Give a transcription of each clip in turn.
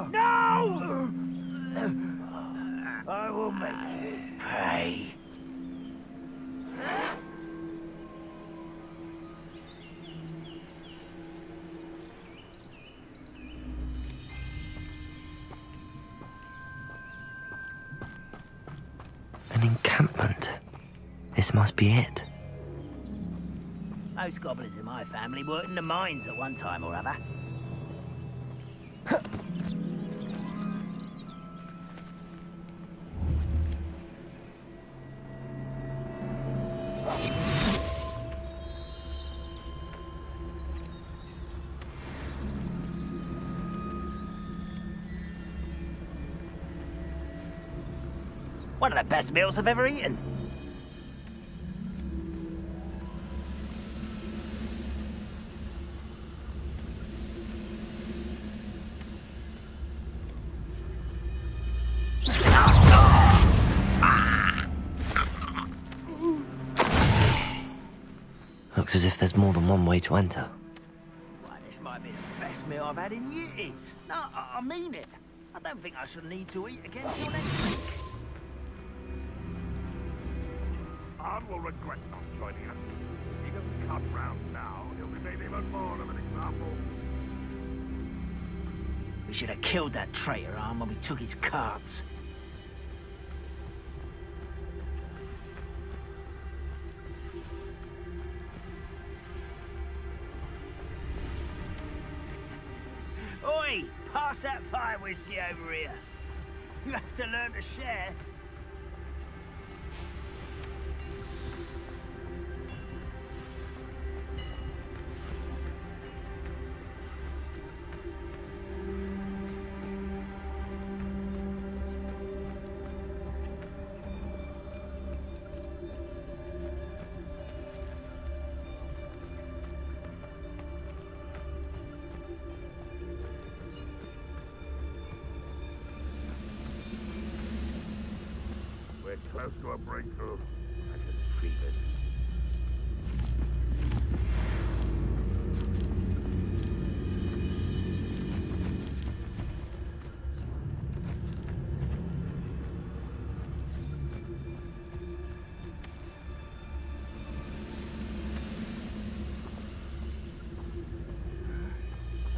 No! I will make you pay. An encampment. This must be it. Most goblins in my family worked in the mines at one time or other. One of the best meals I've ever eaten. Looks as if there's more than one way to enter. Well, this might be the best meal I've had in years. No, I mean it. I don't think I shall need to eat again till next week. Ard will regret not joining us. He doesn't cut round now. He'll be made even more of an example. We should have killed that traitor arm when we took his carts. Oi! Pass that fire whiskey over here. You have to learn to share. We're close to a breakthrough. I can feel it.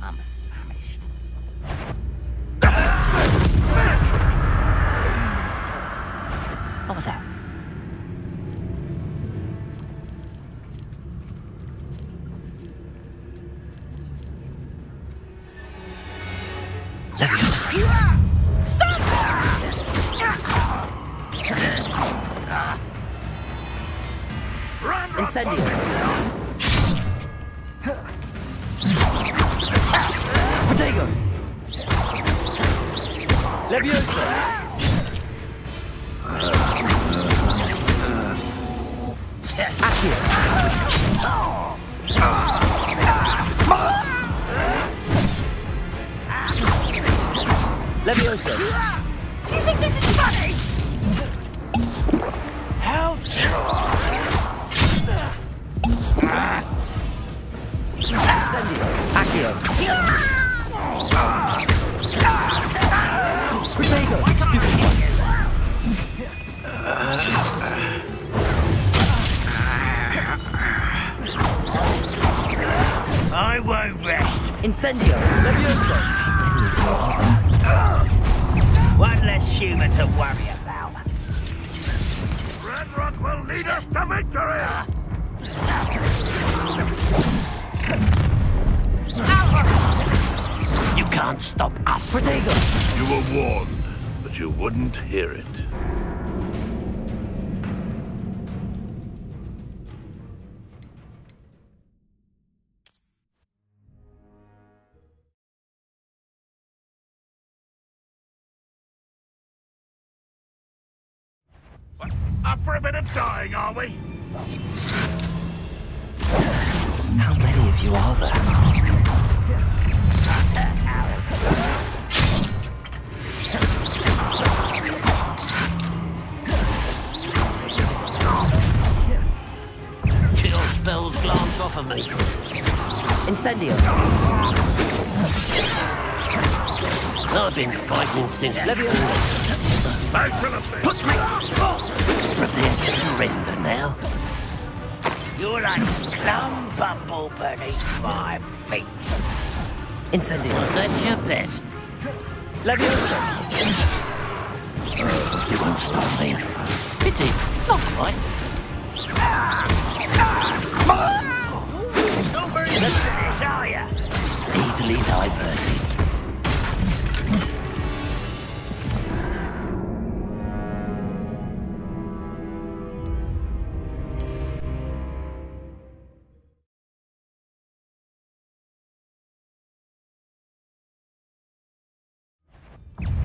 I'm famished. What was that? Leviosa! Stop! Incendio! Protego! Leviosa! Leviosa! Do you think this is funny? How Incendio! Accio! Protego! Stupid one! I won't rest. Incendio! Leviosa! One less human to worry about. Ranrock will lead us to victory! You can't stop us. Protego! You were warned, but you wouldn't hear it. What? Up for a bit of dying, are we? How many of you are there? Kill spells glance off of me. Incendio! I've been fighting since Leviosa. Put me! Prepare to surrender now. You're like plum bumble beneath my feet. Incendio. Was that your best? Leviosa. You won't stop me. Pity, not quite. Not very good at this, are ya? Easily diverted.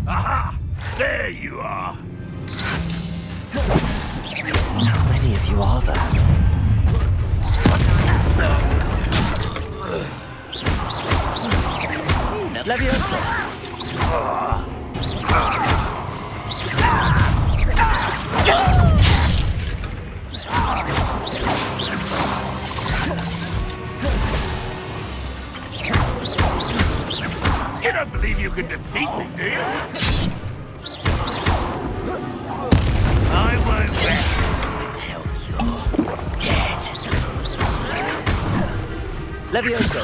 Aha! There you are! How many of you are there? Leviosa. You don't believe you can defeat me, do you? I won't rest until you're dead. Leviosa.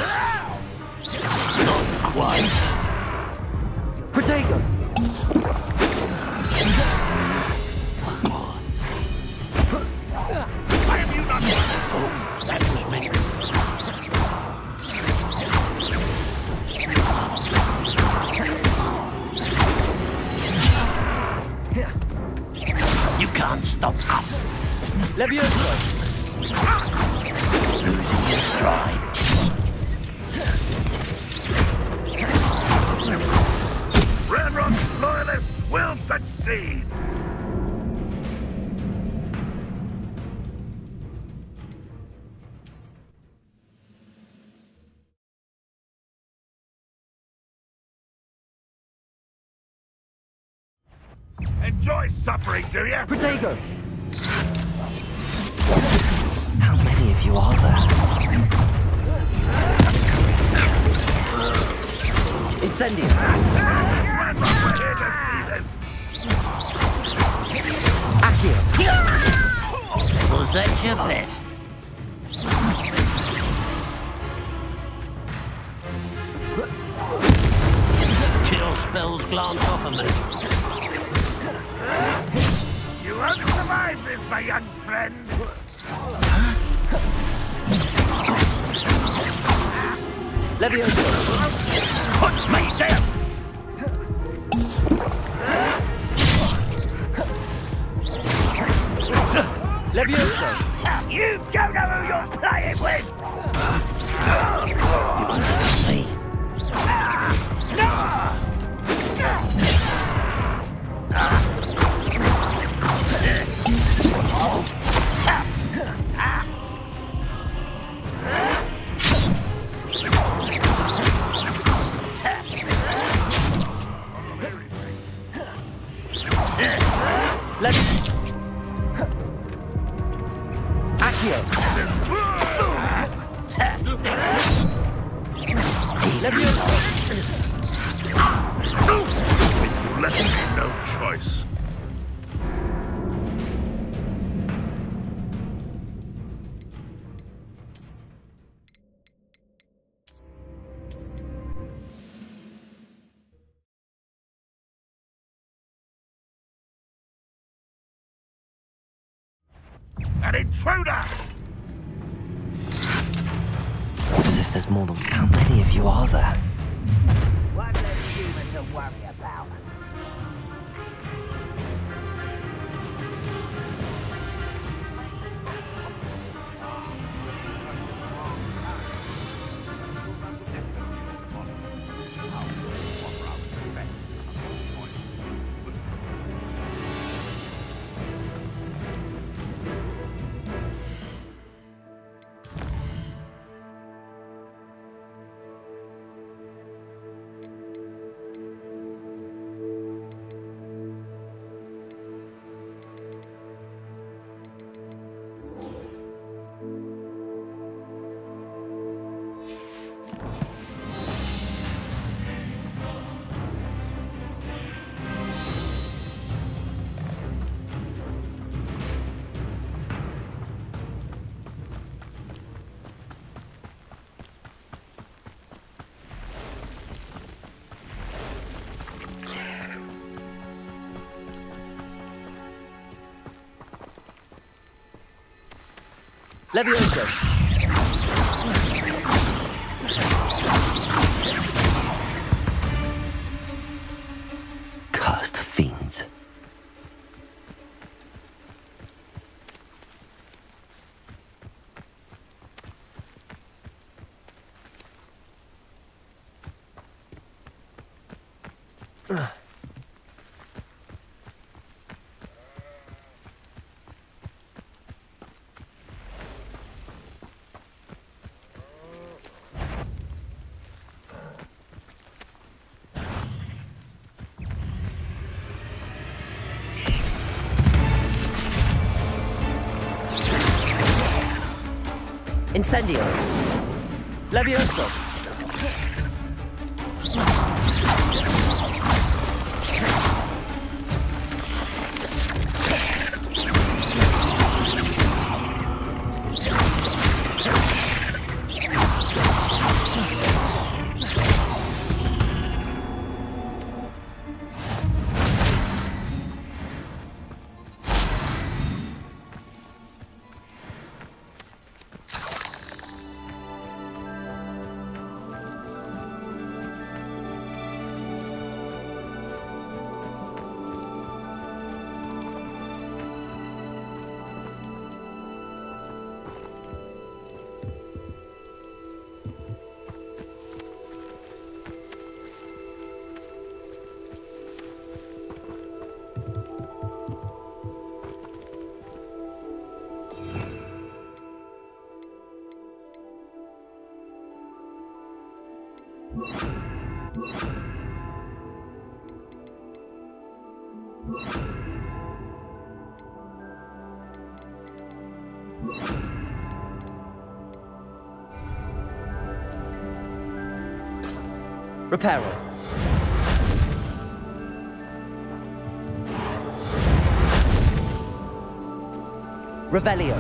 Not quite. Protego. Why have you not... Oh, that was me. You can't stop us. Leviosa. Losing your stride. Ranrock's loyalists will succeed! Enjoy suffering, do you? Protego. How many of you are there? Incendio. Ranrock, we're here to see this! Accio. Was that your best? Kill spells glance off of me. You won't survive this, my young friend! Leviosa. Put me down! Leviosa. You don't know who you're playing with! You won't stop me. Accio. Leviosa. You left me no choice. An intruder! As if there's more than... How many of you are there? One less human to worry about. Levioso. Cursed fiends. Incendio. Levioso. Reparo. Revelio.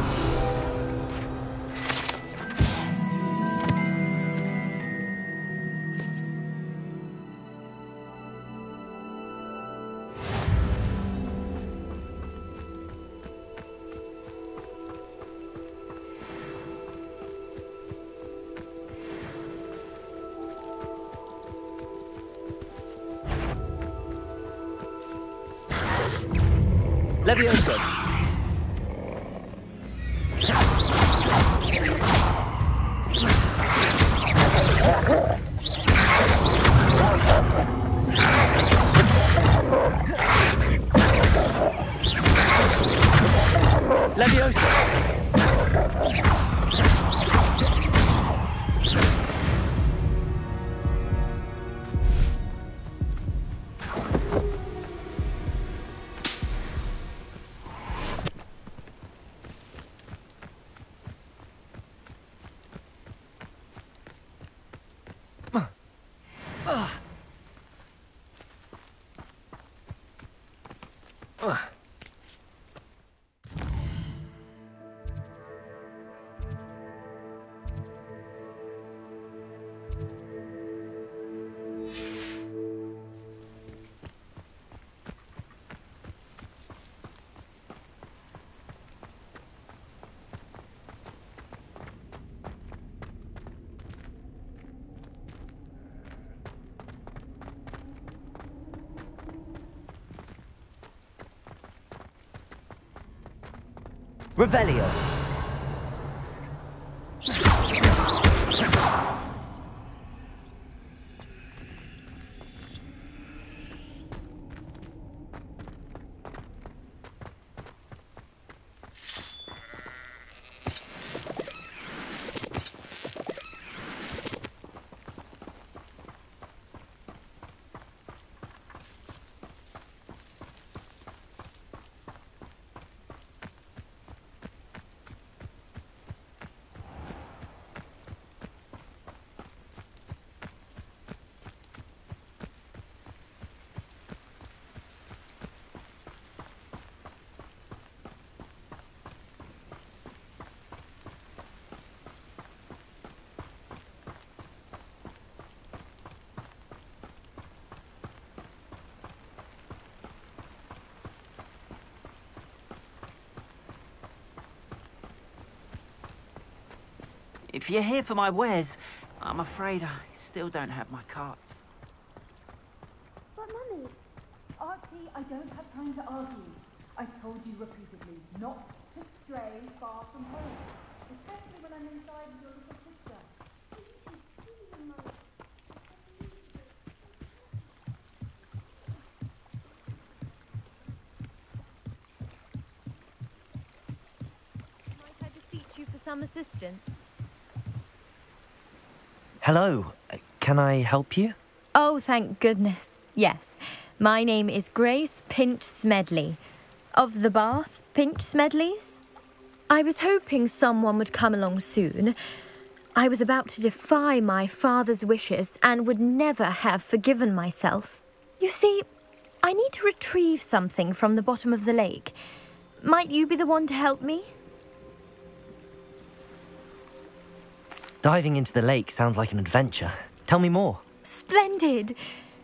Levioso. Levioso. Revelio. If you're here for my wares, I'm afraid I still don't have my carts. But Mummy, Archie, I don't have time to argue. I've told you repeatedly not to stray far from home, especially when I'm inside with your little sister. Might I beseech you for some assistance? Hello. Can I help you? Oh, thank goodness. Yes. My name is Grace Pinch Smedley. Of the Bath Pinch Smedleys? I was hoping someone would come along soon. I was about to defy my father's wishes and would never have forgiven myself. You see, I need to retrieve something from the bottom of the lake. Might you be the one to help me? Diving into the lake sounds like an adventure. Tell me more. Splendid!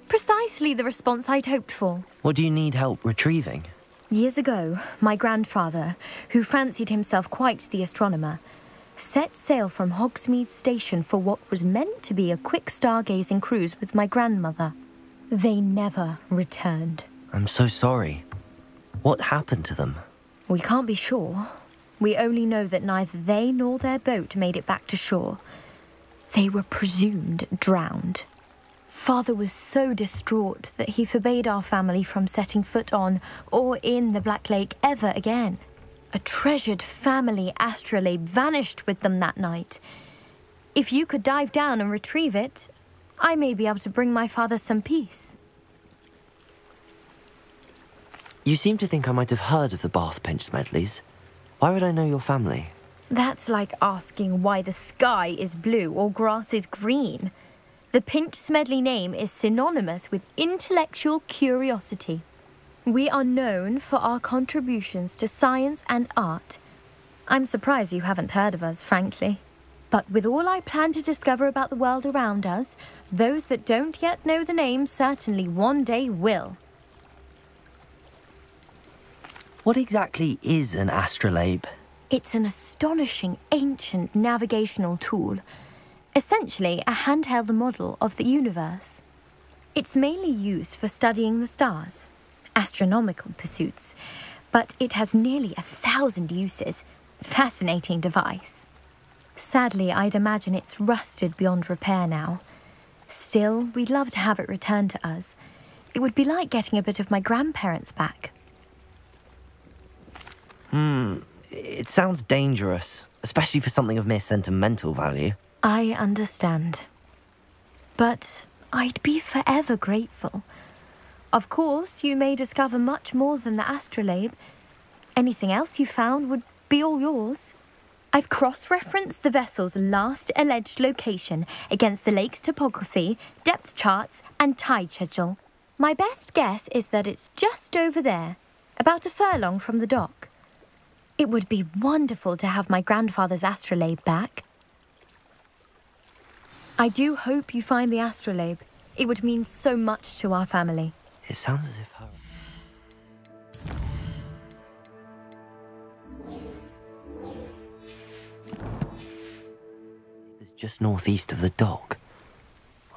Precisely the response I'd hoped for. What do you need help retrieving? Years ago, my grandfather, who fancied himself quite the astronomer, set sail from Hogsmeade Station for what was meant to be a quick stargazing cruise with my grandmother. They never returned. I'm so sorry. What happened to them? We can't be sure. We only know that neither they nor their boat made it back to shore. They were presumed drowned. Father was so distraught that he forbade our family from setting foot on or in the Black Lake ever again. A treasured family astrolabe vanished with them that night. If you could dive down and retrieve it, I may be able to bring my father some peace. You seem to think I might have heard of the Bath Pinch Smedleys. Why would I know your family? That's like asking why the sky is blue or grass is green. The Pinch Smedley name is synonymous with intellectual curiosity. We are known for our contributions to science and art. I'm surprised you haven't heard of us, frankly. But with all I plan to discover about the world around us, those that don't yet know the name certainly one day will. What exactly is an astrolabe? It's an astonishing ancient navigational tool. Essentially a handheld model of the universe. It's mainly used for studying the stars, astronomical pursuits, but it has nearly 1,000 uses. Fascinating device. Sadly, I'd imagine it's rusted beyond repair now. Still, we'd love to have it returned to us. It would be like getting a bit of my grandparents back. It sounds dangerous, especially for something of mere sentimental value. I understand. But I'd be forever grateful. Of course, you may discover much more than the astrolabe. Anything else you found would be all yours. I've cross-referenced the vessel's last alleged location against the lake's topography, depth charts, and tide schedule. My best guess is that it's just over there, about a furlong from the dock. It would be wonderful to have my grandfather's astrolabe back. I do hope you find the astrolabe. It would mean so much to our family. It sounds as if her... It's just northeast of the dock.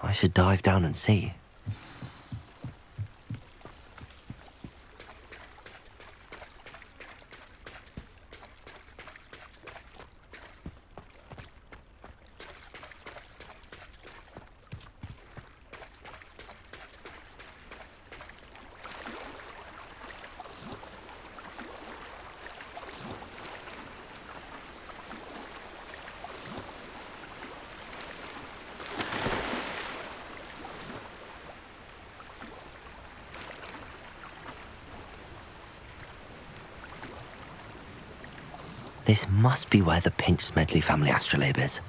I should dive down and see. This must be where the Pinch Smedley family astrolabe is.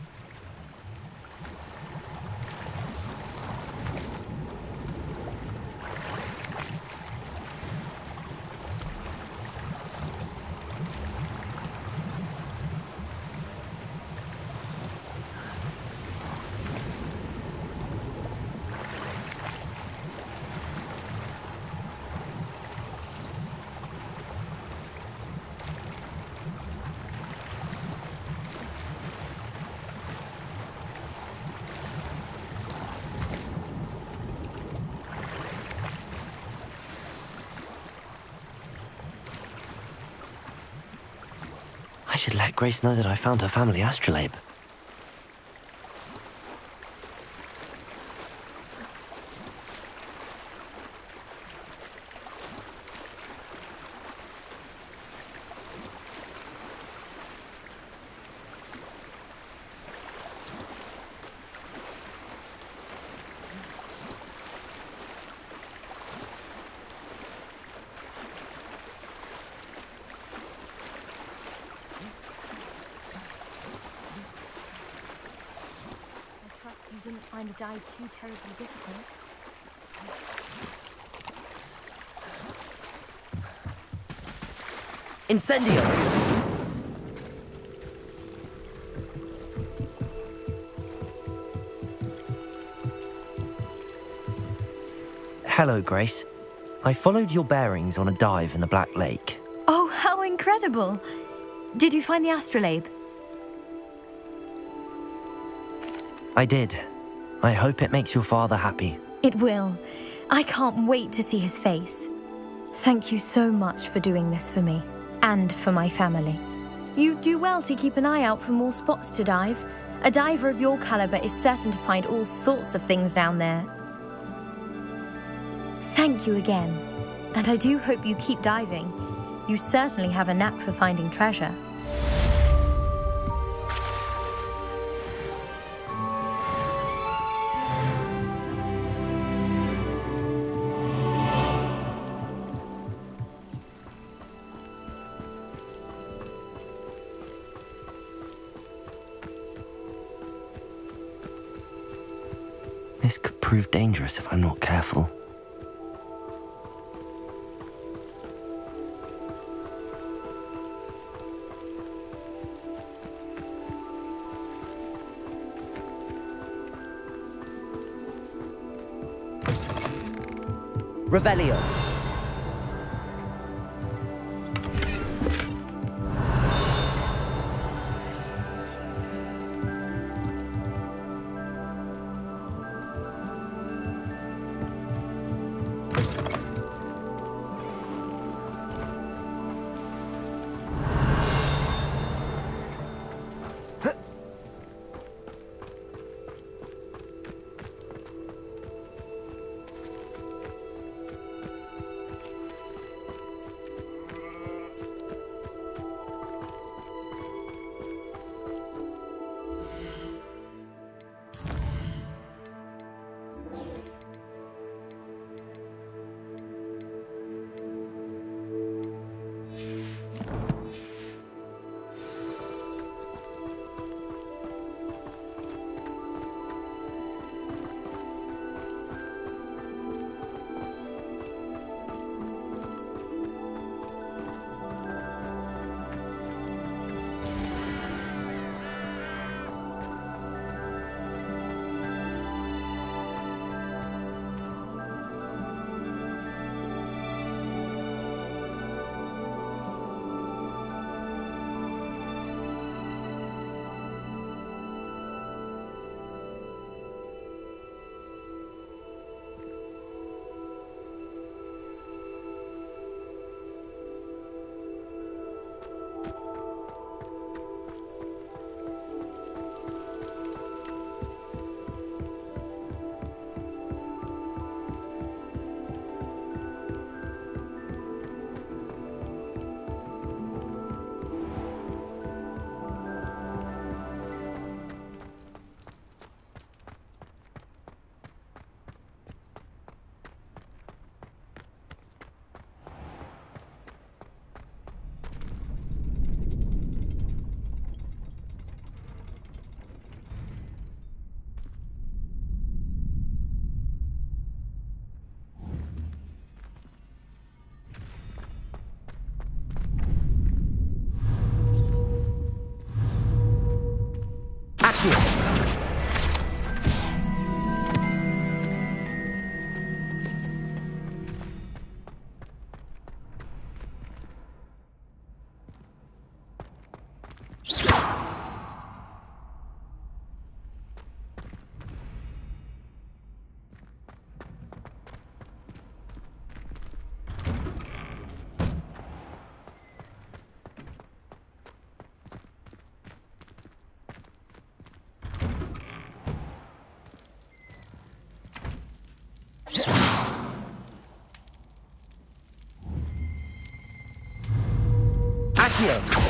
should let Grace know that I found her family astrolabe. You didn't find the dive too terribly difficult. Incendio! Hello, Grace. I followed your bearings on a dive in the Black Lake. Oh, how incredible! Did you find the astrolabe? I did. I hope it makes your father happy. It will. I can't wait to see his face. Thank you so much for doing this for me, and for my family. You do well to keep an eye out for more spots to dive. A diver of your caliber is certain to find all sorts of things down there. Thank you again, and I do hope you keep diving. You certainly have a knack for finding treasure. This could prove dangerous if I'm not careful. Revelio. Accio.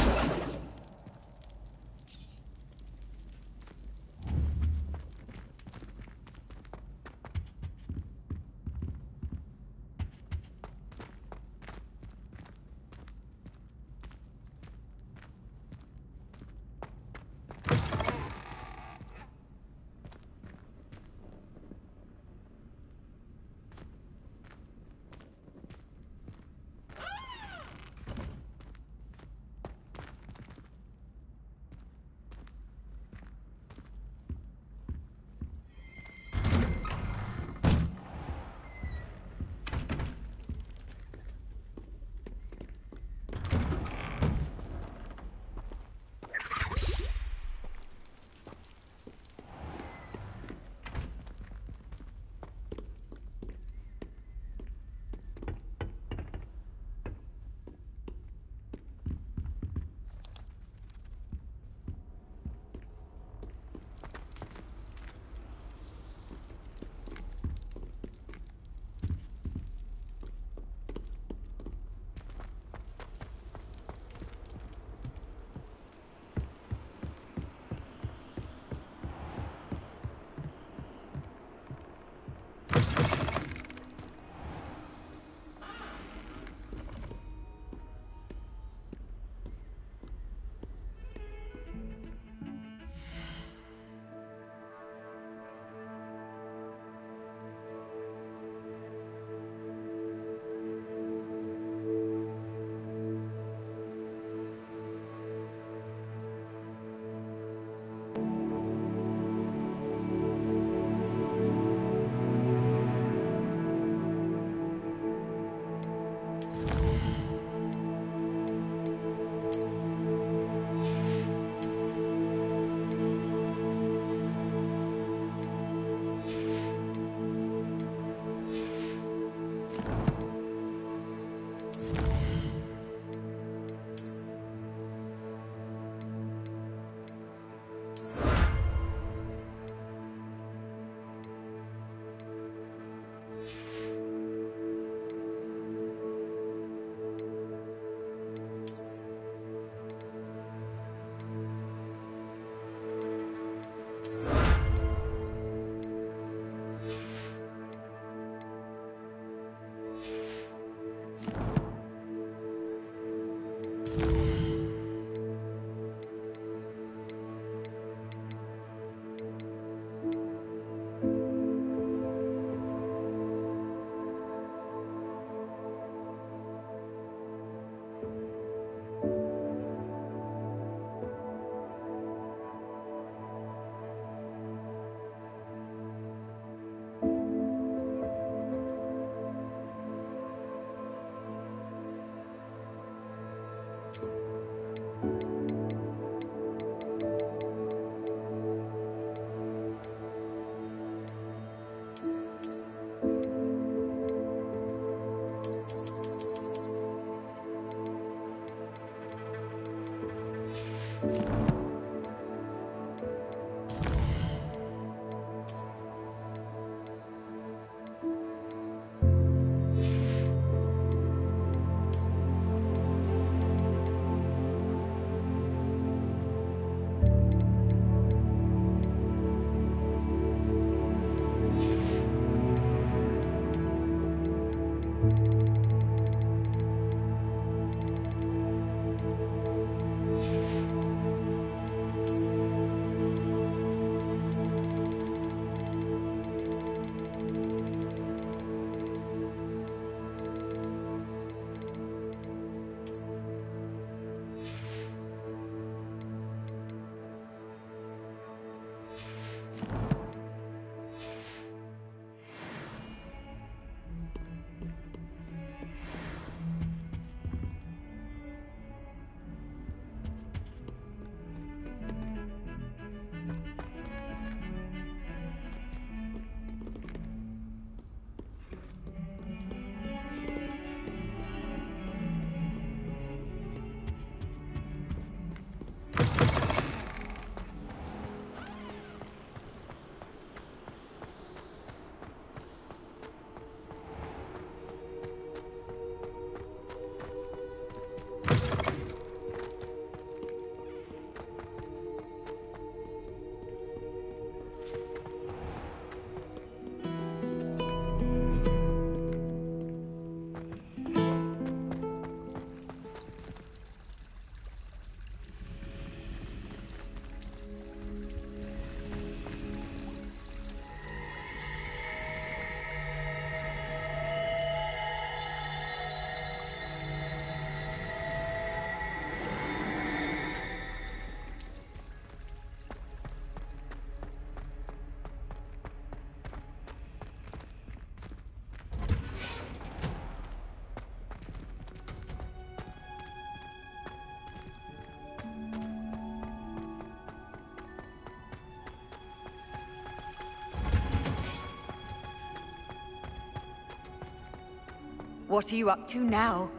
What are you up to now?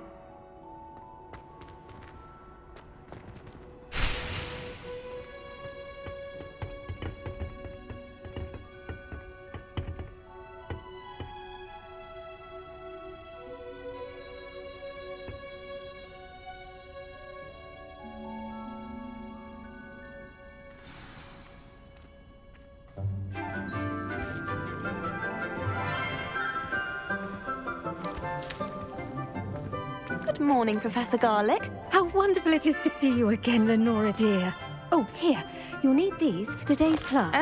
Good morning, Professor Garlick. How wonderful it is to see you again, Lenora dear. Oh, here. You'll need these for today's class.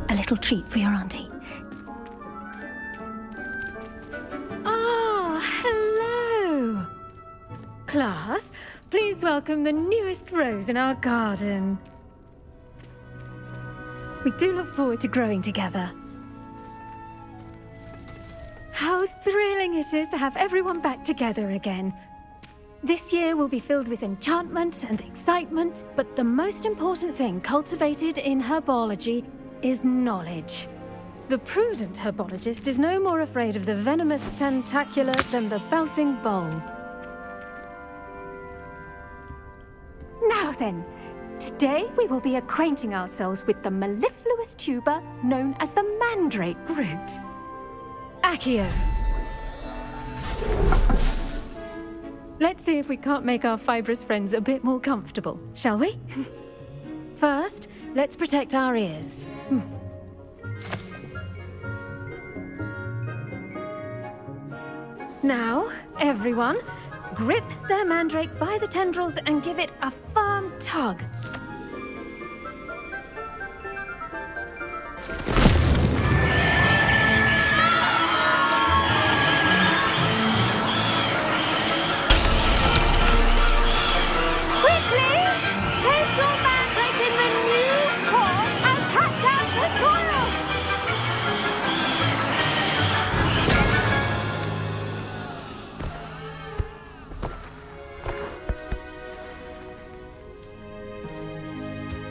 A little treat for your auntie. Oh, hello. Class, please welcome the newest rose in our garden. We do look forward to growing together. How thrilling it is to have everyone back together again. This year will be filled with enchantment and excitement, but the most important thing cultivated in herbology is knowledge. The prudent herbologist is no more afraid of the venomous tentacula than the bouncing bulb. Now then, today we will be acquainting ourselves with the mellifluous tuber known as the mandrake root. Accio. Let's see if we can't make our fibrous friends a bit more comfortable, shall we? First, let's protect our ears. Now, everyone, grip their mandrake by the tendrils and give it a firm tug.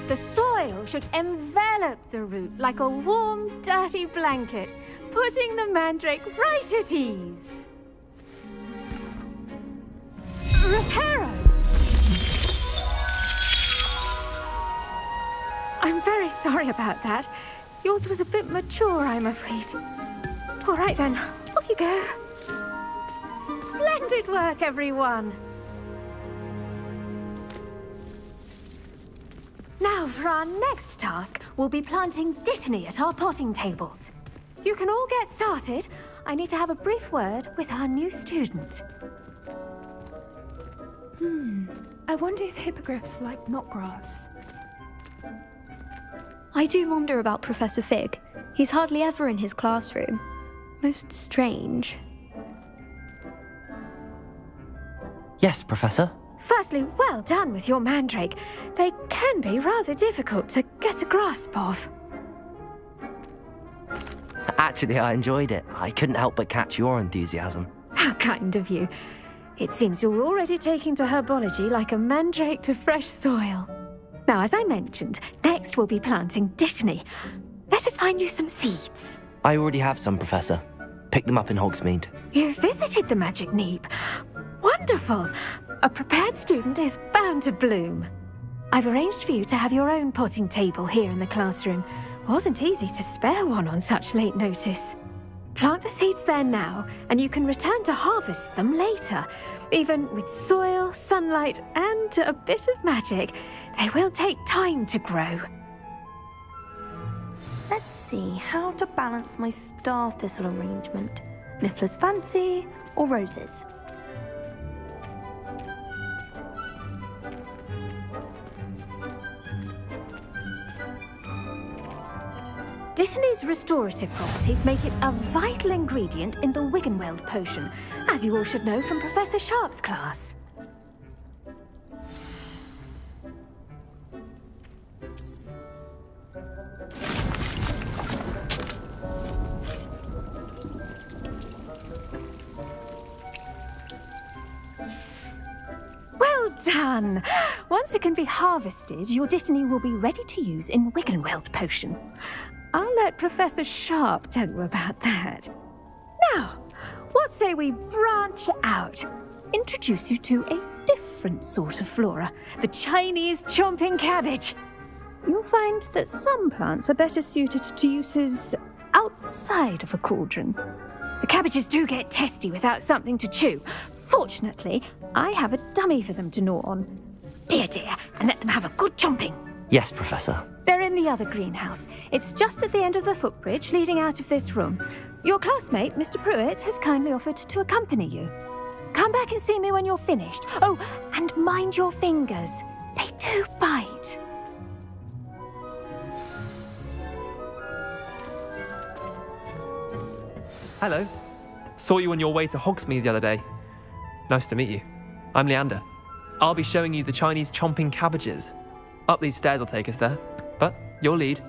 The soil should envelop the root like a warm, dirty blanket, putting the mandrake right at ease. Reparo! I'm very sorry about that. Yours was a bit mature, I'm afraid. All right then, off you go. Splendid work, everyone. Now, for our next task, we'll be planting Dittany at our potting tables. You can all get started. I need to have a brief word with our new student. I wonder if hippogriffs like knotgrass. I do wonder about Professor Fig. He's hardly ever in his classroom. Most strange. Yes, Professor? Firstly, well done with your mandrake. They can be rather difficult to get a grasp of. Actually, I enjoyed it. I couldn't help but catch your enthusiasm. How kind of you. It seems you're already taking to herbology like a mandrake to fresh soil. Now, as I mentioned, next we'll be planting Dittany. Let us find you some seeds. I already have some, Professor. Picked them up in Hogsmeade. You visited the Magic Neep. Wonderful! A prepared student is bound to bloom. I've arranged for you to have your own potting table here in the classroom. Wasn't easy to spare one on such late notice. Plant the seeds there now, and you can return to harvest them later. Even with soil, sunlight, and a bit of magic, they will take time to grow. Let's see how to balance my star thistle arrangement. Mifflin's Fancy or roses? Dittany's restorative properties make it a vital ingredient in the Wiggenweld potion, as you all should know from Professor Sharp's class. Well done! Once it can be harvested, your Dittany will be ready to use in Wiggenweld potion. I'll let Professor Sharp tell you about that. Now, what say we branch out? Introduce you to a different sort of flora, the Chinese chomping cabbage. You'll find that some plants are better suited to uses outside of a cauldron. The cabbages do get testy without something to chew. Fortunately, I have a dummy for them to gnaw on. Be a dear and let them have a good chomping. Yes, Professor. They're in the other greenhouse. It's just at the end of the footbridge leading out of this room. Your classmate, Mr. Pruitt, has kindly offered to accompany you. Come back and see me when you're finished. Oh, and mind your fingers. They do bite. Hello. Saw you on your way to Hogsmeade the other day. Nice to meet you. I'm Leander. I'll be showing you the Chinese chomping cabbages. Up these stairs will take us there, but your lead.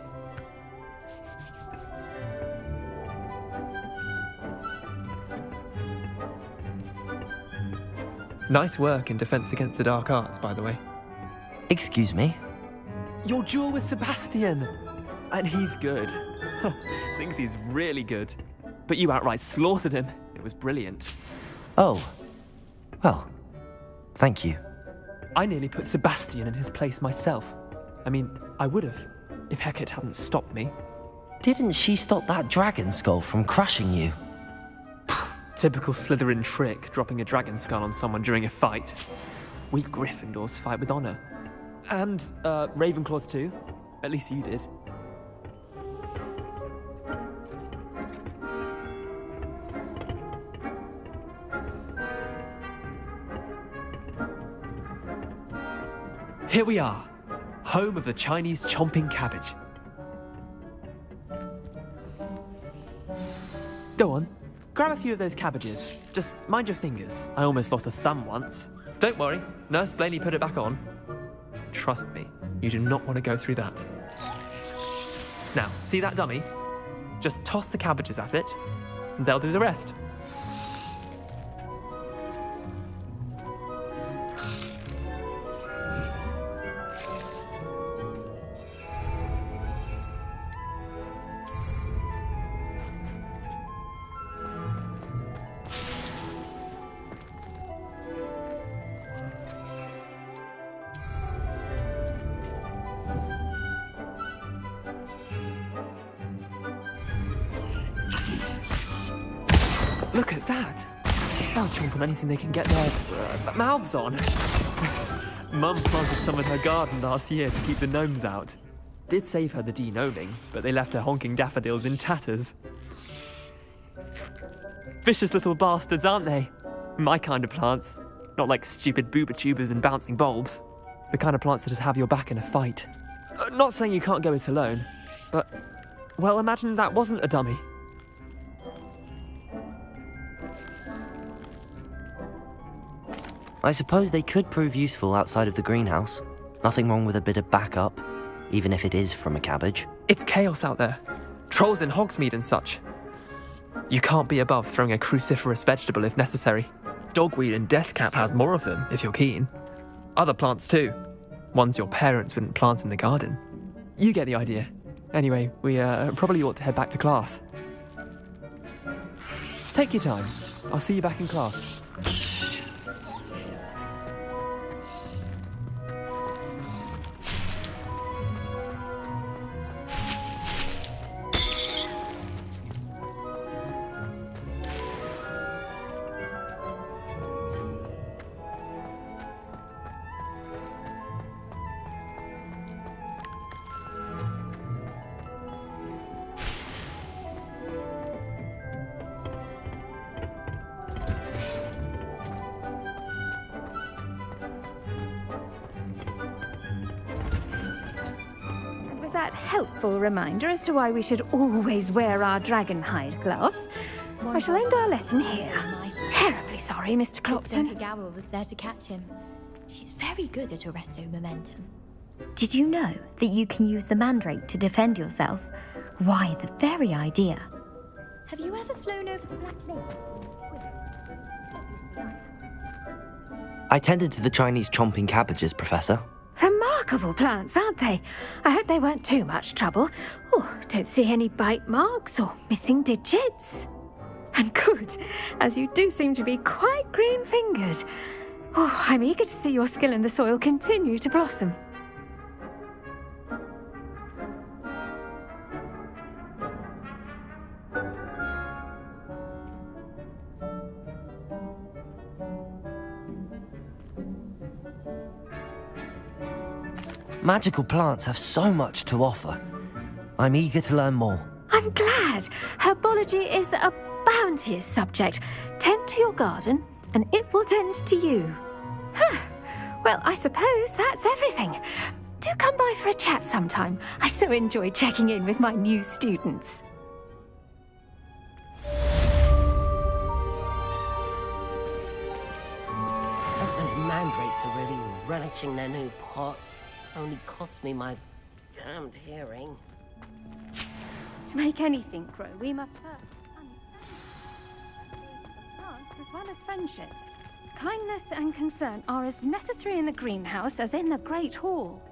Nice work in Defense Against the Dark Arts, by the way. Excuse me? Your duel with Sebastian! And he's good. Thinks he's really good. But you outright slaughtered him. It was brilliant. Oh. Well, thank you. I nearly put Sebastian in his place myself. I mean, I would have, if Hecate hadn't stopped me. Didn't she stop that dragon skull from crushing you? Typical Slytherin trick, dropping a dragon skull on someone during a fight. We Gryffindors fight with honor. And, Ravenclaws too. At least you did. Here we are, home of the Chinese chomping cabbage. Go on, grab a few of those cabbages. Just mind your fingers. I almost lost a thumb once. Don't worry, Nurse Blaney put it back on. Trust me, you do not want to go through that. Now, see that dummy? Just toss the cabbages at it, and they'll do the rest. Look at that! They'll chomp on anything they can get their mouths on. Mum planted some in her garden last year to keep the gnomes out. Did save her the de-gnoming, but they left her honking daffodils in tatters. Vicious little bastards, aren't they? My kind of plants. Not like stupid booba tubers and bouncing bulbs. The kind of plants that just have your back in a fight. Not saying you can't go it alone, but, well, imagine that wasn't a dummy. I suppose they could prove useful outside of the greenhouse. Nothing wrong with a bit of backup, even if it is from a cabbage. It's chaos out there. Trolls in Hogsmeade and such. You can't be above throwing a cruciferous vegetable if necessary. Dogweed and deathcap has more of them, if you're keen. Other plants too. Ones your parents wouldn't plant in the garden. You get the idea. Anyway, we probably ought to head back to class. Take your time. I'll see you back in class. That helpful reminder as to why we should always wear our dragon hide gloves, I shall end our lesson here. Terribly sorry, Mr. Clopton. Kagawa was there to catch him. She's very good at arresto momentum. Did you know that you can use the mandrake to defend yourself? Why, the very idea. Have you ever flown over the Black Lake? I tended to the Chinese chomping cabbages, Professor. Remarkable plants, aren't they? I hope they weren't too much trouble. Oh, don't see any bite marks or missing digits. And good, as you do seem to be quite green-fingered. Oh, I'm eager to see your skill in the soil continue to blossom. Magical plants have so much to offer. I'm eager to learn more. I'm glad. Herbology is a bounteous subject. Tend to your garden, and it will tend to you. Huh. Well, I suppose that's everything. Do come by for a chat sometime. I so enjoy checking in with my new students. Those mandrakes are really relishing their new pots. Only cost me my damned hearing. To make anything grow, we must first understand the plants as well as friendships. Kindness and concern are as necessary in the greenhouse as in the Great Hall.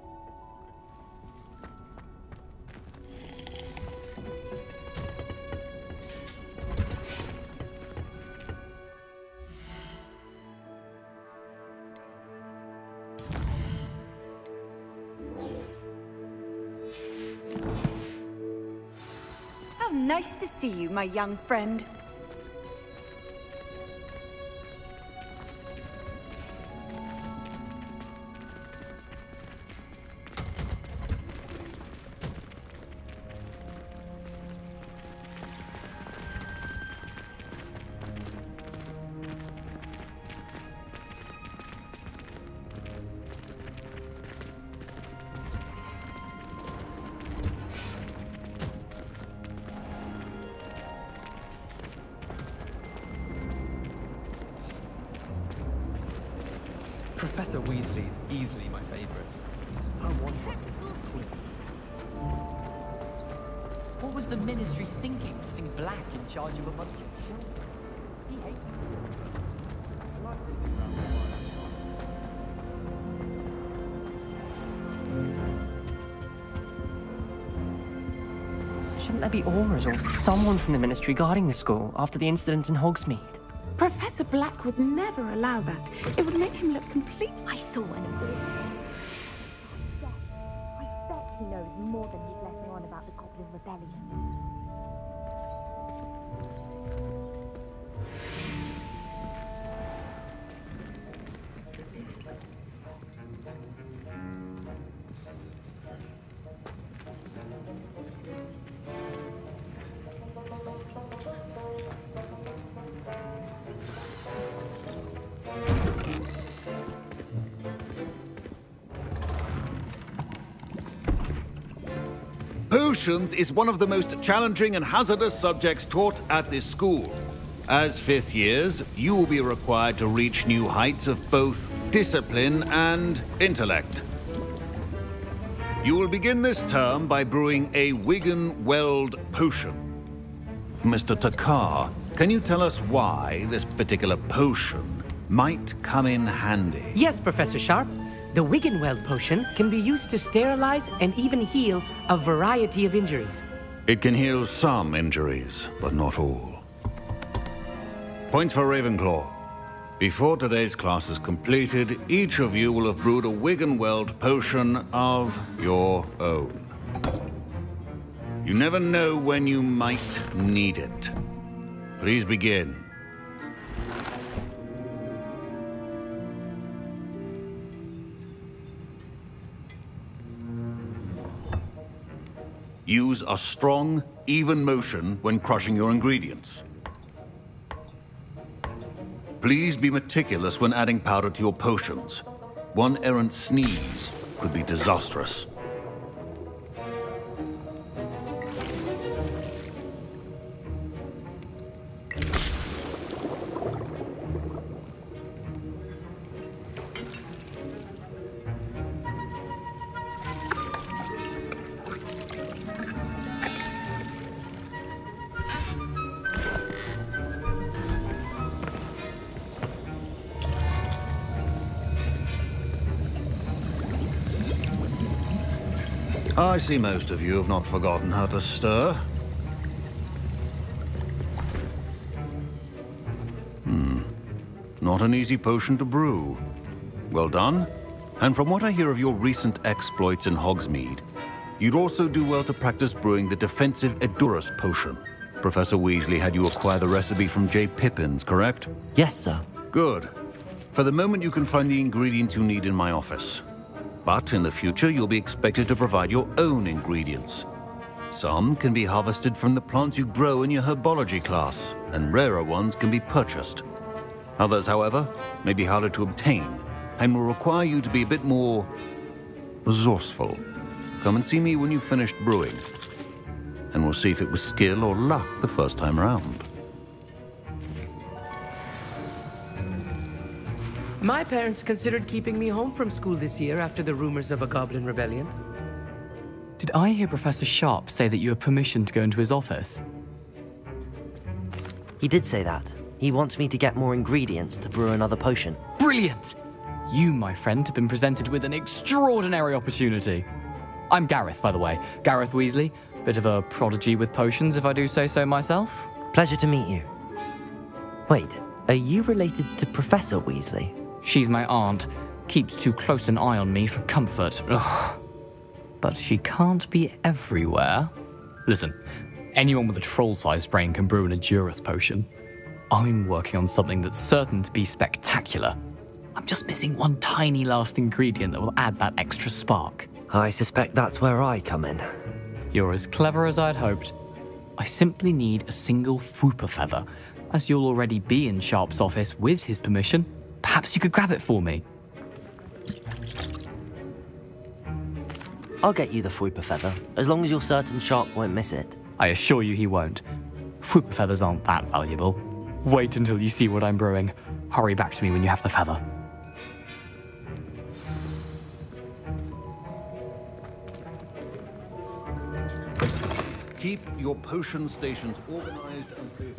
How nice to see you, my young friend. Professor Weasley's easily my favourite. I want one. What was the Ministry thinking, putting Black in charge of a bunch of children? He hates Shouldn't there be Aurors or someone from the Ministry guarding the school after the incident in Hogsmeade? Professor Black would never allow that. It would make him look complete. I saw an I bet he knows more than he's letting on about the Goblin Rebellion. Potions is one of the most challenging and hazardous subjects taught at this school. As fifth years, you will be required to reach new heights of both discipline and intellect. You will begin this term by brewing a Wiggenweld potion. Mr. Takar, can you tell us why this particular potion might come in handy? Yes, Professor Sharp. The Wiggenweld potion can be used to sterilize and even heal a variety of injuries. It can heal some injuries, but not all. Points for Ravenclaw. Before today's class is completed, each of you will have brewed a Wiggenweld potion of your own. You never know when you might need it. Please begin. Use a strong, even motion when crushing your ingredients. Please be meticulous when adding powder to your potions. One errant sneeze could be disastrous. I see most of you have not forgotten how to stir. not an easy potion to brew. Well done. And from what I hear of your recent exploits in Hogsmeade, you'd also do well to practice brewing the defensive Edurus potion. Professor Weasley had you acquire the recipe from J. Pippins, correct? Yes, sir. Good. For the moment, you can find the ingredients you need in my office. But in the future, you'll be expected to provide your own ingredients. Some can be harvested from the plants you grow in your herbology class, and rarer ones can be purchased. Others, however, may be harder to obtain, and will require you to be a bit more resourceful. Come and see me when you've finished brewing, and we'll see if it was skill or luck the first time round. My parents considered keeping me home from school this year after the rumors of a goblin rebellion. Did I hear Professor Sharp say that you have permission to go into his office? He did say that. He wants me to get more ingredients to brew another potion. Brilliant! You, my friend, have been presented with an extraordinary opportunity. I'm Gareth, by the way. Gareth Weasley. Bit of a prodigy with potions, if I do say so myself. Pleasure to meet you. Wait, are you related to Professor Weasley? She's my aunt. Keeps too close an eye on me for comfort. Ugh. But she can't be everywhere. Listen, anyone with a troll-sized brain can brew an Edurus potion. I'm working on something that's certain to be spectacular. I'm just missing one tiny last ingredient that will add that extra spark. I suspect that's where I come in. You're as clever as I'd hoped. I simply need a single Fwooper feather. As you'll already be in Sharp's office with his permission, perhaps you could grab it for me. I'll get you the Fwooper feather, as long as you're certain Sharp won't miss it. I assure you he won't. Fwooper feathers aren't that valuable. Wait until you see what I'm brewing. Hurry back to me when you have the feather. Keep your potion stations organized and clear.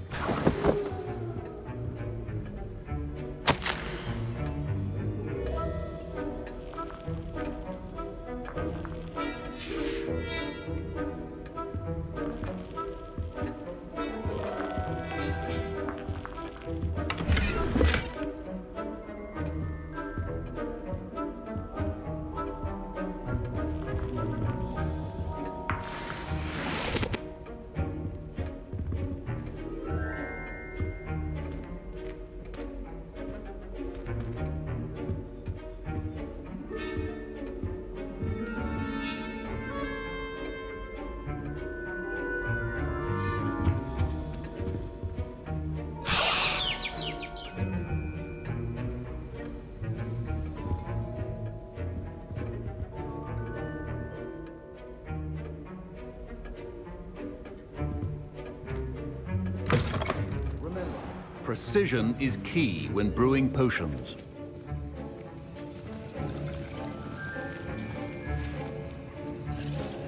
Precision is key when brewing potions.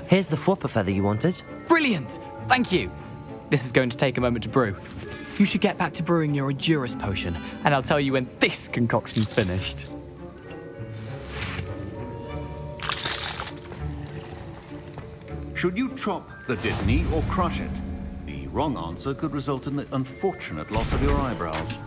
Here's the Fwooper feather you wanted. Brilliant! Thank you! This is going to take a moment to brew. You should get back to brewing your Edurus potion, and I'll tell you when this concoction's finished. Should you chop the Dittany or crush it? The wrong answer could result in the unfortunate loss of your eyebrows.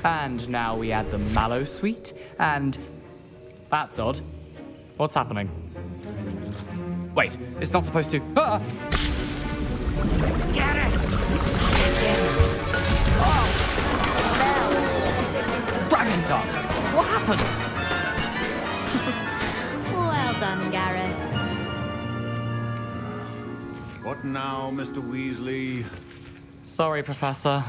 And now we add the mallow sweet, and... That's odd. What's happening? Wait, it's not supposed to... Ah! Get it! Oh! Dragon Dog! What happened? Well done, Gareth. What now, Mr. Weasley? Sorry, Professor.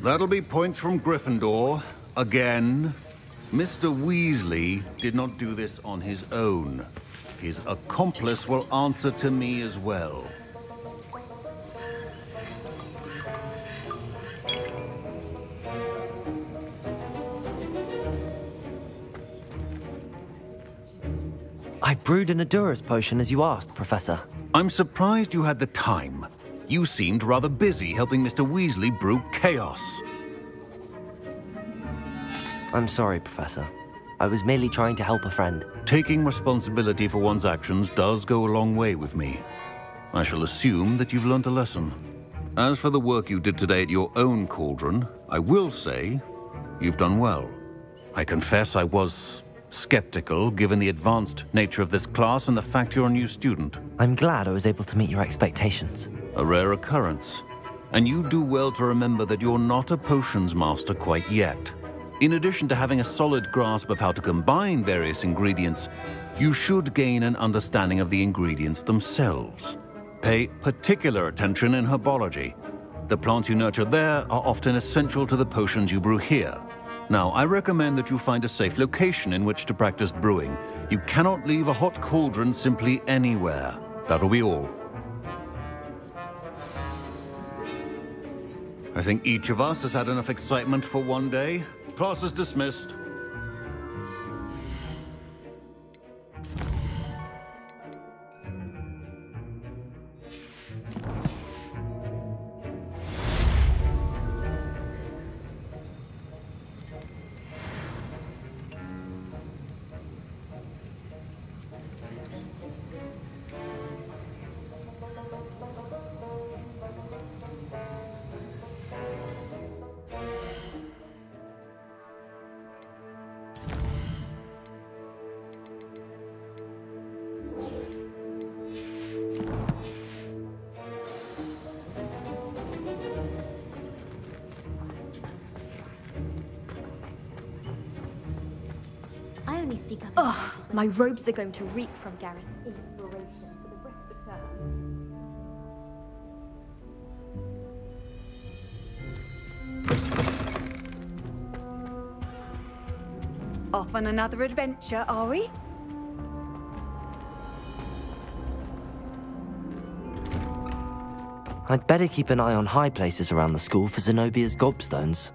That'll be points from Gryffindor. Again, Mr. Weasley did not do this on his own. His accomplice will answer to me as well. I brewed an Edurus potion as you asked, Professor. I'm surprised you had the time. You seemed rather busy helping Mr. Weasley brew chaos. I'm sorry, Professor. I was merely trying to help a friend. Taking responsibility for one's actions does go a long way with me. I shall assume that you've learnt a lesson. As for the work you did today at your own cauldron, I will say you've done well. I confess I was skeptical, given the advanced nature of this class and the fact you're a new student. I'm glad I was able to meet your expectations. A rare occurrence. And you do well to remember that you're not a potions master quite yet. In addition to having a solid grasp of how to combine various ingredients, you should gain an understanding of the ingredients themselves. Pay particular attention in herbology. The plants you nurture there are often essential to the potions you brew here. Now, I recommend that you find a safe location in which to practice brewing. You cannot leave a hot cauldron simply anywhere. That'll be all. I think each of us has had enough excitement for one day. Class is dismissed. Ugh, my robes are going to reek from Gareth's inspiration for the rest of term. Off on another adventure, are we? I'd better keep an eye on high places around the school for Zenobia's gobstones.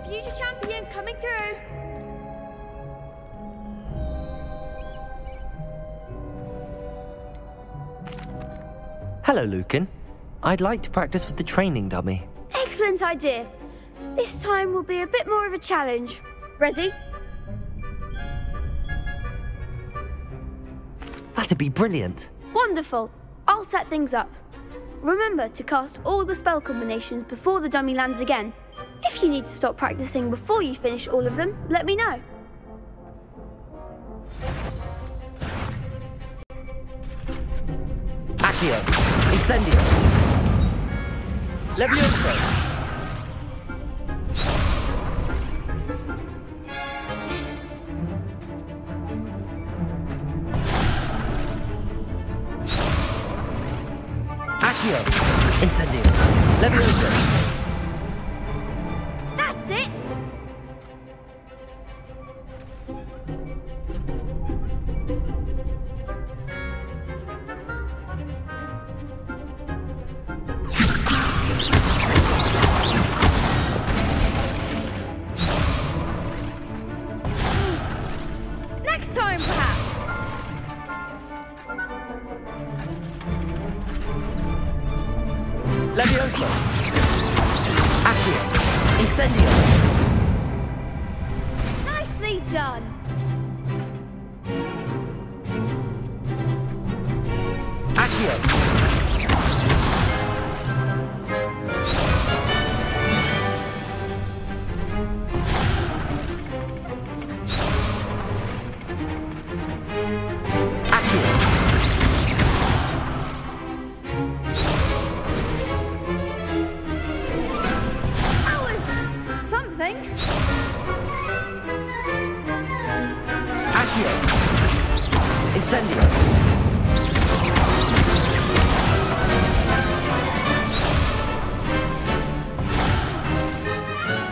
Future champion coming through. Hello, Lucan. I'd like to practice with the training dummy. Excellent idea. This time will be a bit more of a challenge. Ready? That'd be brilliant. Wonderful. I'll set things up. Remember to cast all the spell combinations before the dummy lands again. If you need to stop practicing before you finish all of them, let me know. Accio! Incendio! Levioso! Accio! Incendio! Levioso! That's it! Next time, perhaps. Levioso! Accio! Incendio! Nicely done. Accio! That was something. Accio! Incendio!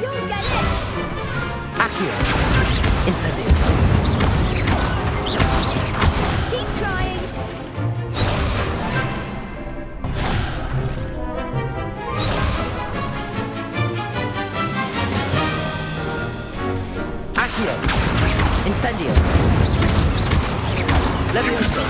You'll get it. Accio! Incendio! Keep trying. Accio! Incendio! Levioso!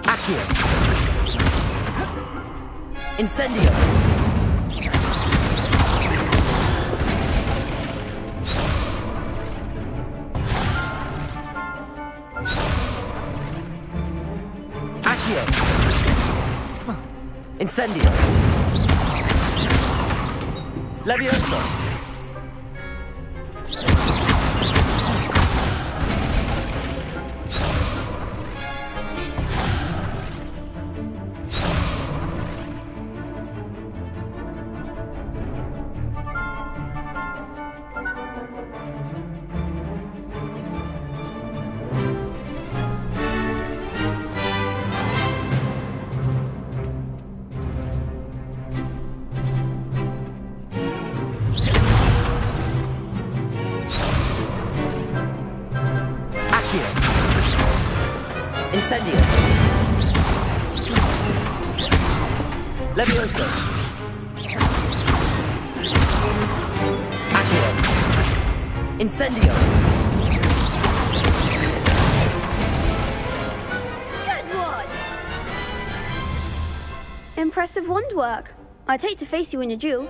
Accio! Incendio! Accio! Incendio! Levioso! Accio! Incendio! Levioso! Accio! Incendio! Good one. Impressive wand work. I'd hate to face you in a duel.